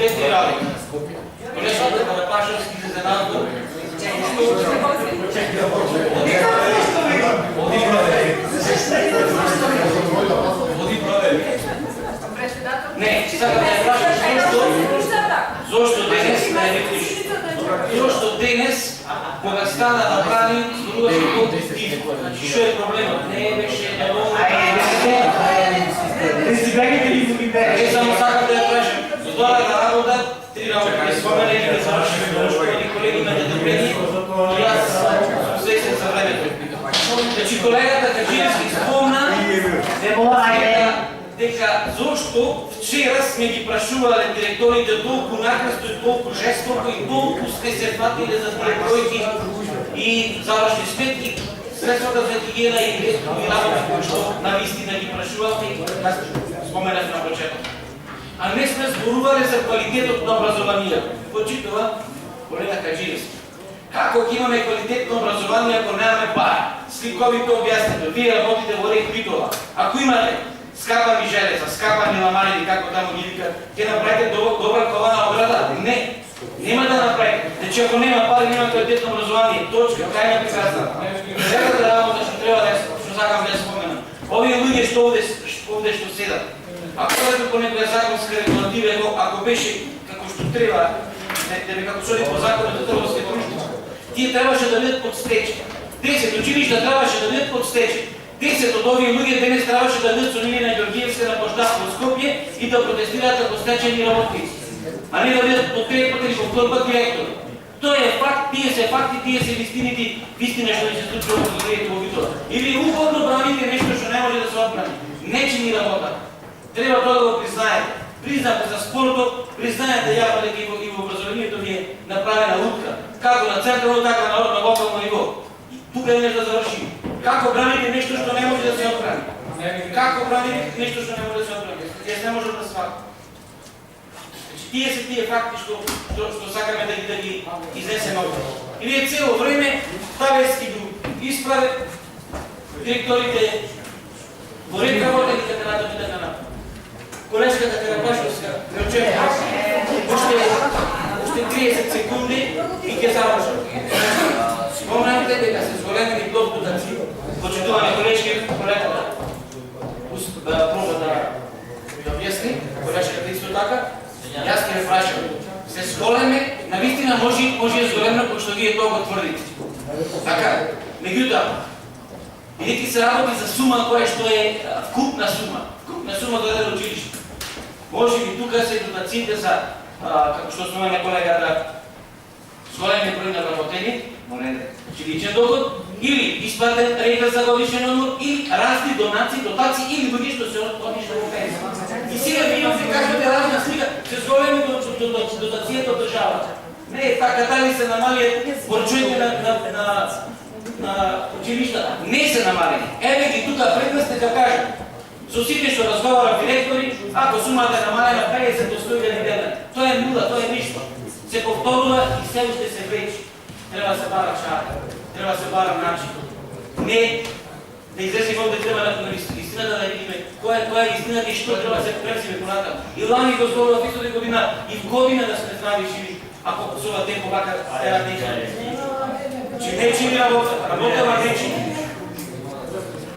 тези работи. Колежката Карапашевски се занадва. Води праве. Не, сега да я прашам защо денес не е виж. Защо денес, кога стана да прави, струваше колко стига. Значи, що е проблемът? Не беше недолу. Не само сакам да я прашам. Додора да работа, 3 работи. Спомена или да завършим, защото колеги ме недобрени и аз усещам за времето. Значи колегата Хаджиевски спомна дека зашто вчера сме ги прашували директорите толку накрасто и толку жестоко и толку сте се фатили за тие бројки и завршни сметки, средствата за хигиена и работи кои што навистина ги прашувавте и споменав на почеток. А не сме зборували за квалитетот на образование. Почитува колега Хаджиевски. Како ќе имаме квалитетно образование ако немаме пари? Сликовите објаснето. Вие работите во Рек Битола. Ако имате скапани железа, скапани ламарини, како таму ги викат, ќе направите добра кована ограда? Не. Нема да направите. Значи ако нема пари, нема квалитетно образование. Точка, крај на приказна. Следната работа што треба да што сакам да ја споменам. Овие луѓе што овде што седат, ако е по некоја законска регулатива, ако беше како што треба, како што е по законот за трговска друштва, тие требаше да бидат под стечај. 10 училишта требаше да бидат под стечај. 10 од овие луѓе денес требаше да бидат со Лилина Ѓорѓиевска на площад во Скопје и да протестираат како стечајни работници, а не да бидат подкрепати или подкрепат директори. Тоа е факт, тие се факти, тие се вистина што ни се случува во луѓето во Битола. Или угодно браните нешто што не може да се отбрани. Не чини работа. Треба тоа да го признаете. Признате за спортот, признаете јавно дека и во образованието ви е направена утка. Како на централно, така на локално ниво. И тука е нешто да завршим. Како браните нешто што не може да се отбрани? Како браните нешто што не може да се отбрани? Јас не можам да сватам. Тие се тие факти што сакаме да ги изнесеме овде. И вие цело време тавески го исправе директорите во Рек работат и така натаму и така натаму. Колежката Карапашевска ме очекува. Уште 30 секунди и ќе завршам. Спомнете дека се зголемени плоскотаци, почитувани колежки, колегата пробва да ви објасни, колежката исто така. Јас ќе ве прашам, се зголеме, навистина може да зголемно, кој што вие тоа го тврдите. Така, меѓутоа, бидејќи се работи за сума која што е вкупна сума за едно училиште. Може би тука се дотациите за, како што спомена колегата, зголемен број на работени, училичен доход, или исплатен регат за годишен одмор, или разни дотации, или други што се отишли во пензија. И сега вие се кажете разна слика, се зголеми дотацијата од државата. Не, така дали се намали поручување на училишта. Не се намалени. Еве ги тука пред нас дека кажам. Со сите што разговара директори, ако сумата е намалена 50 до 100.000 дена, тоа е нула, тоа е ништо. Се повторува и се уште се вречи. Треба да се бара шарка, треба да се бара начин. Не да излеземе овде, треба на истината да видиме која е истината и што треба да се пресиме понатаму. И лани го зборува истата година и в година да сме здрави и живи, ако со ова темпо вака стера нечини. Че не чини работа, работа не чини.